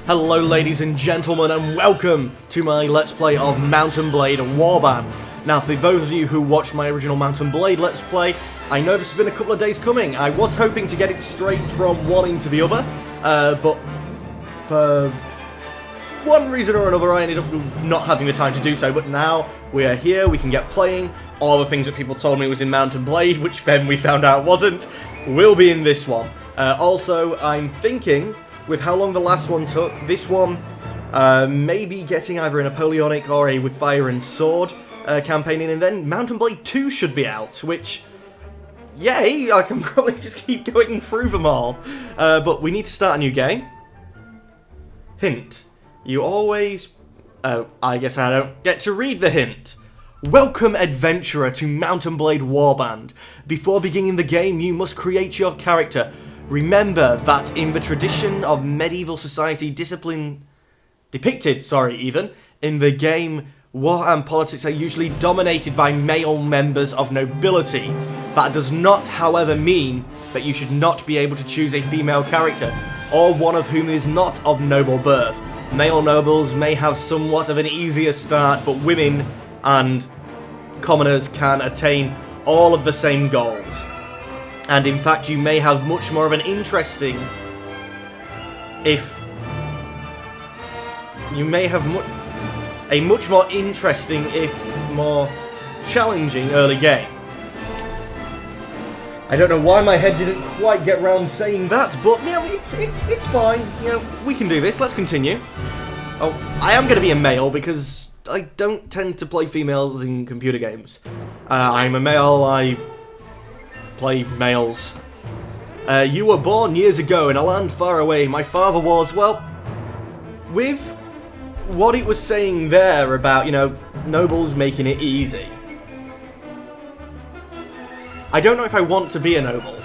Hello ladies and gentlemen, and welcome to my Let's Play of Mount&Blade Warband. Now, for those of you who watched my original Mount&Blade Let's Play, I know this has been a couple of days coming. I was hoping to get it straight from one into the other, but for one reason or another I ended up not having the time to do so. But now we are here, we can get playing. All the things that people told me was in Mount&Blade, which then we found out wasn't, will be in this one. Also, I'm thinking, with how long the last one took, this one maybe getting either a Napoleonic or a with fire and sword campaign in, and then Mount&Blade 2 should be out, which, yay, I can probably just keep going through them all. But we need to start a new game. Hint. You always... Oh, I guess I don't get to read the hint. Welcome, adventurer, to Mount&Blade Warband. Before beginning the game, you must create your character. Remember that in the tradition of medieval society depicted in the game, war and politics are usually dominated by male members of nobility. That does not, however, mean that you should not be able to choose a female character, or one of whom is not of noble birth. Male nobles may have somewhat of an easier start, but women and commoners can attain all of the same goals. And in fact, you may have much more of an interesting, a much more interesting, if more challenging early game. I don't know why my head didn't quite get round saying that, but yeah, it's fine. You know, we can do this. Let's continue. Oh, I am going to be a male because I don't tend to play females in computer games. I'm a male. I play males. You were born years ago in a land far away. My father was, well, with what it was saying there about, you know, nobles making it easy. I don't know if I want to be a noble.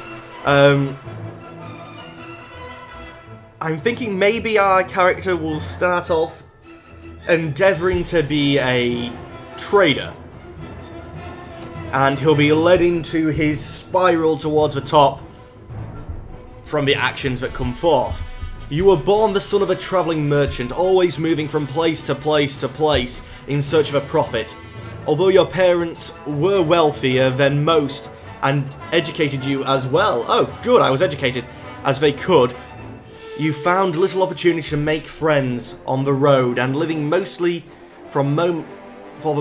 I'm thinking maybe our character will start off endeavouring to be a trader. And he'll be led into his spiral towards the top from the actions that come forth. You were born the son of a travelling merchant, always moving from place to place to place in search of a profit. Although your parents were wealthier than most and educated you as well, oh good, I was educated, as they could, you found little opportunity to make friends on the road, and living mostly for the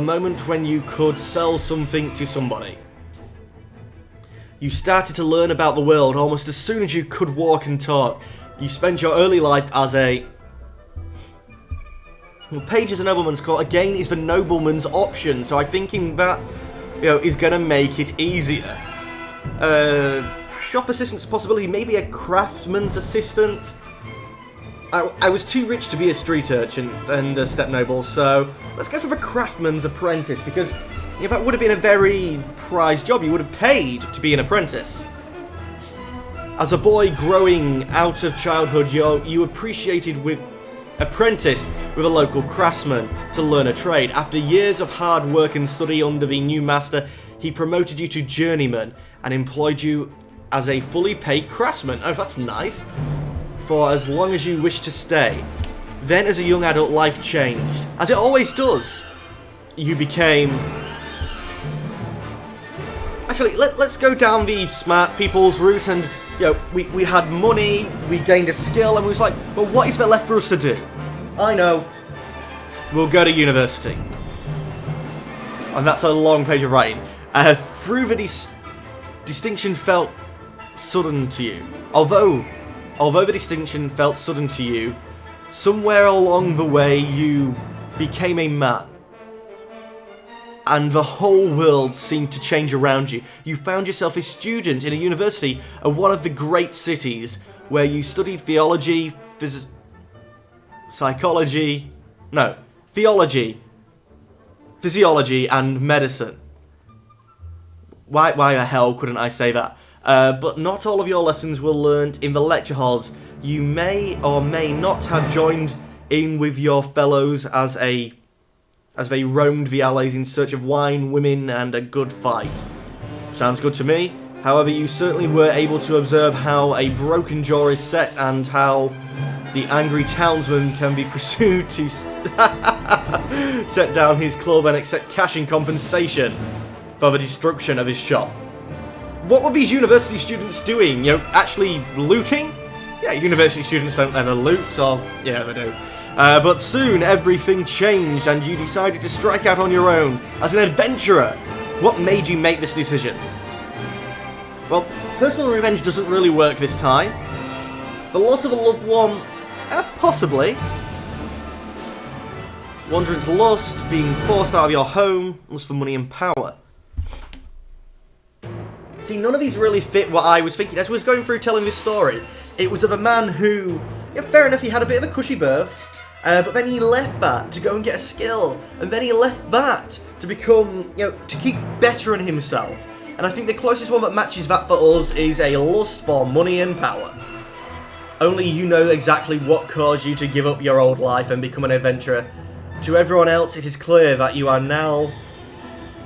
moment when you could sell something to somebody. You started to learn about the world almost as soon as you could walk and talk. You spent your early life as a... Well, page is a nobleman's call. Again, is the nobleman's option, so I'm thinking that, you know, is going to make it easier. Shop assistant's a possibility, maybe a craftsman's assistant. I was too rich to be a street urchin and a step noble, so let's go for the craftsman's apprentice, because if that would have been a very prized job, you would have paid to be an apprentice. As a boy growing out of childhood, you apprenticed with a local craftsman to learn a trade. After years of hard work and study under the new master, he promoted you to journeyman and employed you as a fully paid craftsman. Oh, that's nice. For as long as you wish to stay. Then as a young adult, life changed. As it always does. You became... Actually, let's go down the smart people's route, and, you know, we had money, we gained a skill, and we was like, but what is there left for us to do? I know. We'll go to university. And that's a long page of writing. Through the distinction felt sudden to you. Although the distinction felt sudden to you, somewhere along the way you became a man. And the whole world seemed to change around you. You found yourself a student in a university of one of the great cities, where you studied theology, physiology, and medicine. Why the hell couldn't I say that? But not all of your lessons were learnt in the lecture halls. You may or may not have joined in with your fellows as they roamed the alleys in search of wine, women, and a good fight. Sounds good to me. However, you certainly were able to observe how a broken jaw is set and how the angry townsman can be pursued to set down his club and accept cash in compensation for the destruction of his shop. What were these university students doing? You know, actually looting? Yeah, university students don't ever loot, or... yeah, they do. But soon, everything changed, and you decided to strike out on your own as an adventurer. What made you make this decision? Well, personal revenge doesn't really work this time. The loss of a loved one, possibly. Wandering to lust, being forced out of your home, lust for money and power. See, none of these really fit what I was thinking as I was going through telling this story. It was of a man who, yeah, fair enough, he had a bit of a cushy birth, but then he left that to go and get a skill, and then he left that to become, you know, to keep bettering himself. And I think the closest one that matches that for us is a lust for money and power. Only you know exactly what caused you to give up your old life and become an adventurer. To everyone else, it is clear that you are now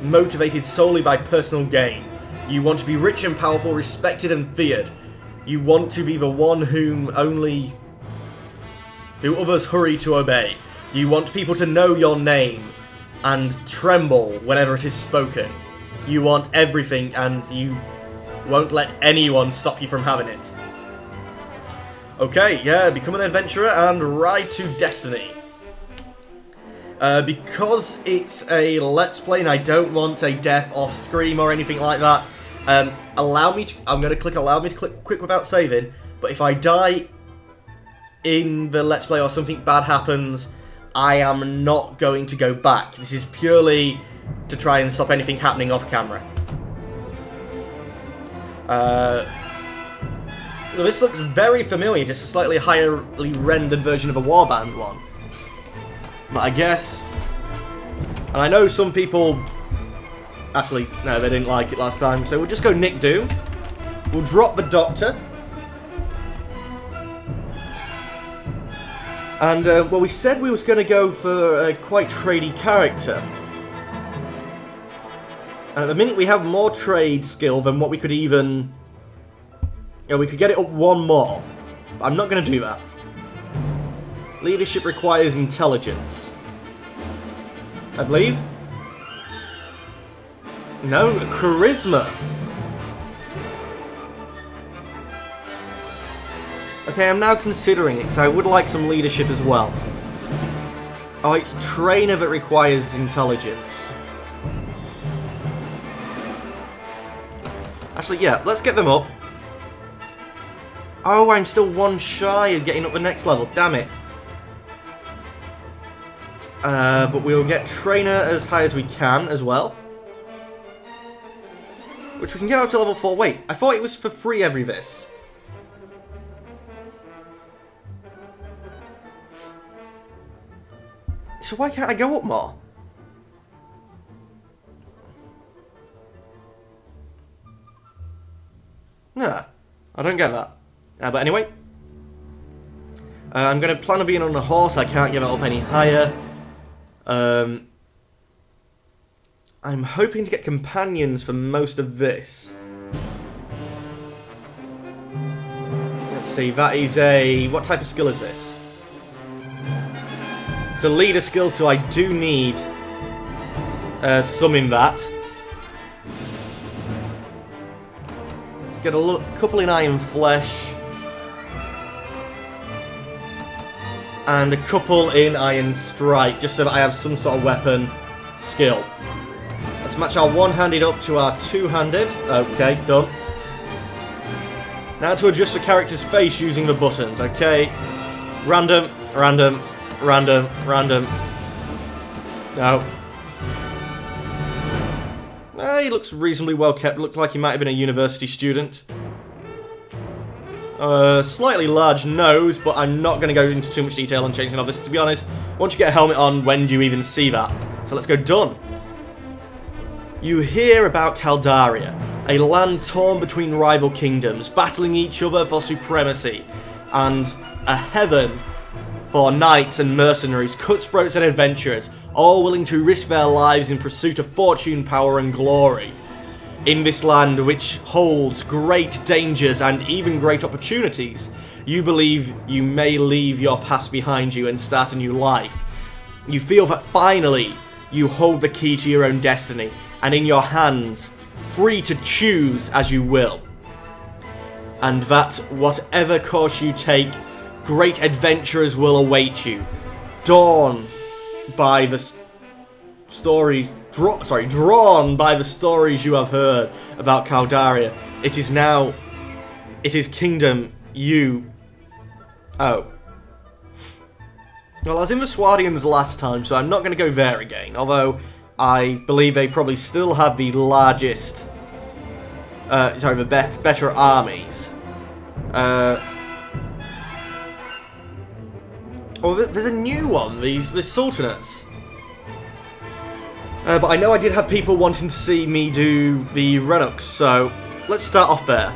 motivated solely by personal gain. You want to be rich and powerful, respected and feared. You want to be the one who others hurry to obey. You want people to know your name and tremble whenever it is spoken. You want everything, and you won't let anyone stop you from having it. Okay, yeah, become an adventurer and ride to destiny. Because it's a Let's Play and I don't want a death off screen or anything like that, allow me to... I'm going to click allow me to click quick without saving, but if I die in the Let's Play or something bad happens, I am not going to go back. This is purely to try and stop anything happening off camera. This looks very familiar, just a slightly highly rendered version of a Warband one. But I guess... and I know some people... actually, no, they didn't like it last time, so we'll just go Nick Doom. We'll drop the Doctor. And, well, we said we was going to go for a quite tradey character. And at the minute we have more trade skill than what we could even... you know, we could get it up one more. But I'm not going to do that. Leadership requires intelligence. I believe. No, charisma. Okay, I'm now considering it, because I would like some leadership as well. Oh, it's trainer that requires intelligence. Actually, yeah, let's get them up. Oh, I'm still one shy of getting up the next level, damn it. But we'll get trainer as high as we can as well. Which we can get up to level 4. Wait, I thought it was for free every this. So why can't I go up more? Nah, I don't get that. But anyway. I'm going to plan on being on a horse. I can't get it up any higher. I'm hoping to get companions for most of this. Let's see, that is a... what type of skill is this? It's a leader skill, so I do need some in that. Let's get a couple in Iron Flesh. And a couple in Iron Strike, just so that I have some sort of weapon skill. Let's match our one-handed up to our two-handed. Okay, done. Now to adjust the character's face using the buttons. Okay. Random, random, random, random. No. He looks reasonably well kept. Looks like he might have been a university student. Slightly large nose, but I'm not going to go into too much detail on changing all this. To be honest, once you get a helmet on, when do you even see that? So let's go done. You hear about Caldaria, a land torn between rival kingdoms, battling each other for supremacy, and a heaven for knights and mercenaries, cutthroats and adventurers, all willing to risk their lives in pursuit of fortune, power and glory. In this land which holds great dangers and even great opportunities, you believe you may leave your past behind you and start a new life. You feel that finally you hold the key to your own destiny and in your hands, free to choose as you will. And that whatever course you take, great adventures will await you. Drawn by the stories you have heard about Caldaria. It is kingdom you... Oh. Well, I was in the Swardians last time, so I'm not going to go there again. Although, I believe they probably still have the largest... better armies. Oh, there's a new one, the Sultanates. But I know I did have people wanting to see me do the Renuks, so let's start off there.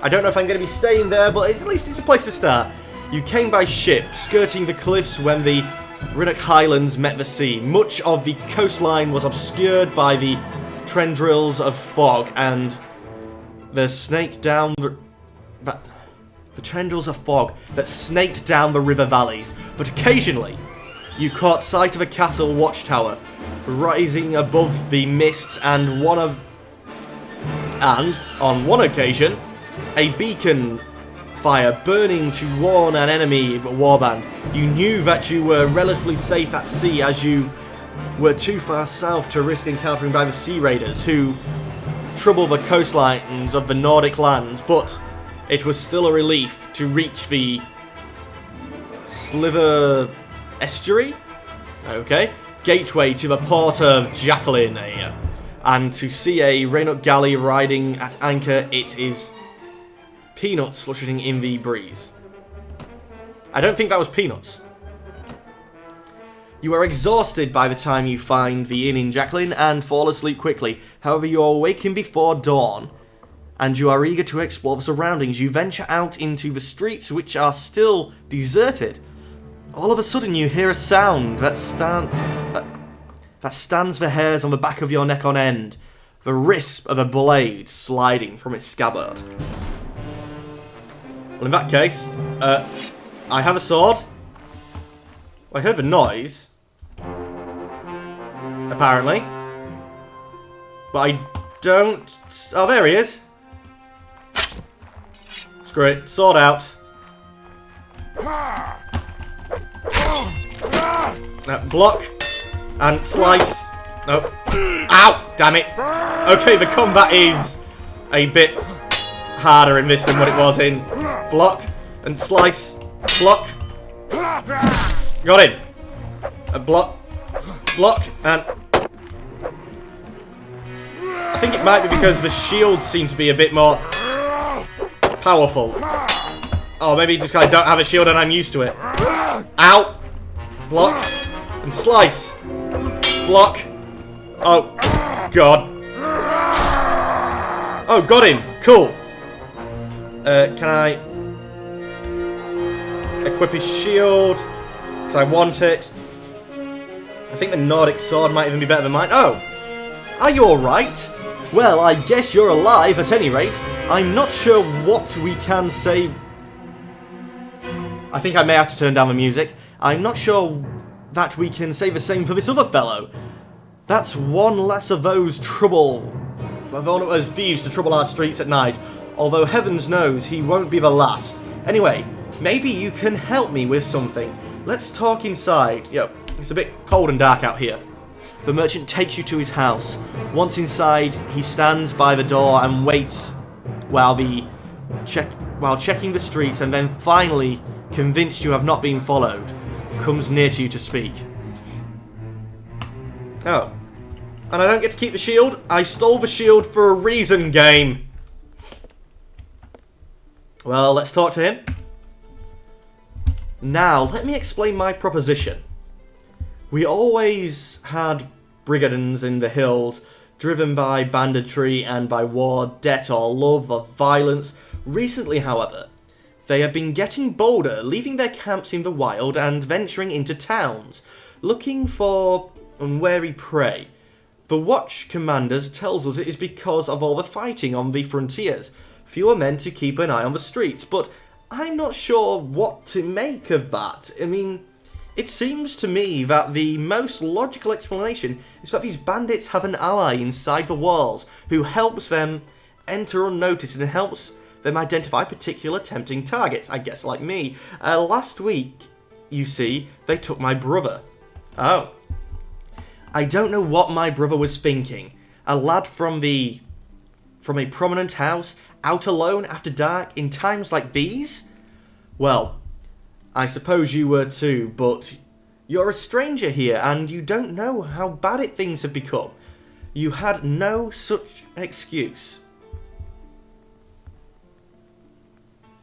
I don't know if I'm going to be staying there, but at least it's a place to start. You came by ship, skirting the cliffs when the Renuk Highlands met the sea. Much of the coastline was obscured by the tendrils of fog, and the tendrils of fog that snaked down the river valleys. But occasionally, you caught sight of a castle watchtower rising above the mists, and on one occasion, a beacon fire burning to warn an enemy warband. You knew that you were relatively safe at sea, as you were too far south to risk encountering by the sea raiders who trouble the coastlines of the Nordic lands, but it was still a relief to reach the Sliver Estuary, gateway to the port of Jacqueline, and to see a Renuk galley riding at anchor. It is peanuts fluttering in the breeze. I don't think that was peanuts. You are exhausted by the time you find the inn in Jacqueline and fall asleep quickly. However, you are awakened before dawn, and you are eager to explore the surroundings. You venture out into the streets, which are still deserted. All of a sudden, you hear a sound that stands the hairs on the back of your neck on end. The risp of a blade sliding from its scabbard. Well, in that case, I have a sword. I heard the noise. Apparently. But I don't... Oh, there he is. Screw it. Sword out. Block. And slice. Nope. Ow! Damn it. Okay, the combat is a bit harder in this than what it was in block. And slice. Block. Got him. A block. Block. And... I think it might be because the shields seem to be a bit more powerful. Oh, maybe just because I don't have a shield and I'm used to it. Ow! Block. And slice. Block. Oh, God. Oh, got him. Cool. Can I equip his shield? Because I want it. I think the Nordic sword might even be better than mine. Oh. Are you alright? Well, I guess you're alive at any rate. I'm not sure what we can say. I think I may have to turn down the music. I'm not sure that we can say the same for this other fellow. That's one less of those thieves to trouble our streets at night. Although heavens knows he won't be the last. Anyway, maybe you can help me with something. Let's talk inside. Yep, it's a bit cold and dark out here. The merchant takes you to his house. Once inside, he stands by the door and waits while checking the streets, and then finally, convinced you have not been followed, comes near to you to speak. Oh. And I don't get to keep the shield? I stole the shield for a reason, game. Well, let's talk to him. Now, let me explain my proposition. We always had brigands in the hills, driven by banditry and by war, debt or love or violence. Recently, however, they have been getting bolder, leaving their camps in the wild and venturing into towns, looking for unwary prey. The Watch Commanders tells us it is because of all the fighting on the frontiers. Fewer men to keep an eye on the streets, but I'm not sure what to make of that. I mean, it seems to me that the most logical explanation is that these bandits have an ally inside the walls who helps them enter unnoticed and helps them identify particular tempting targets, I guess like me. Last week, you see, they took my brother. Oh. I don't know what my brother was thinking. A lad from a prominent house, out alone after dark in times like these? Well, I suppose you were too, but you're a stranger here and you don't know how bad things have become. You had no such excuse.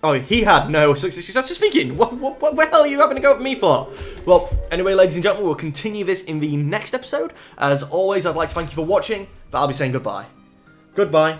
Oh, he had no such excuse. I was just thinking, what the hell are you having to go at me for? Well, anyway, ladies and gentlemen, we'll continue this in the next episode. As always, I'd like to thank you for watching, but I'll be saying goodbye. Goodbye.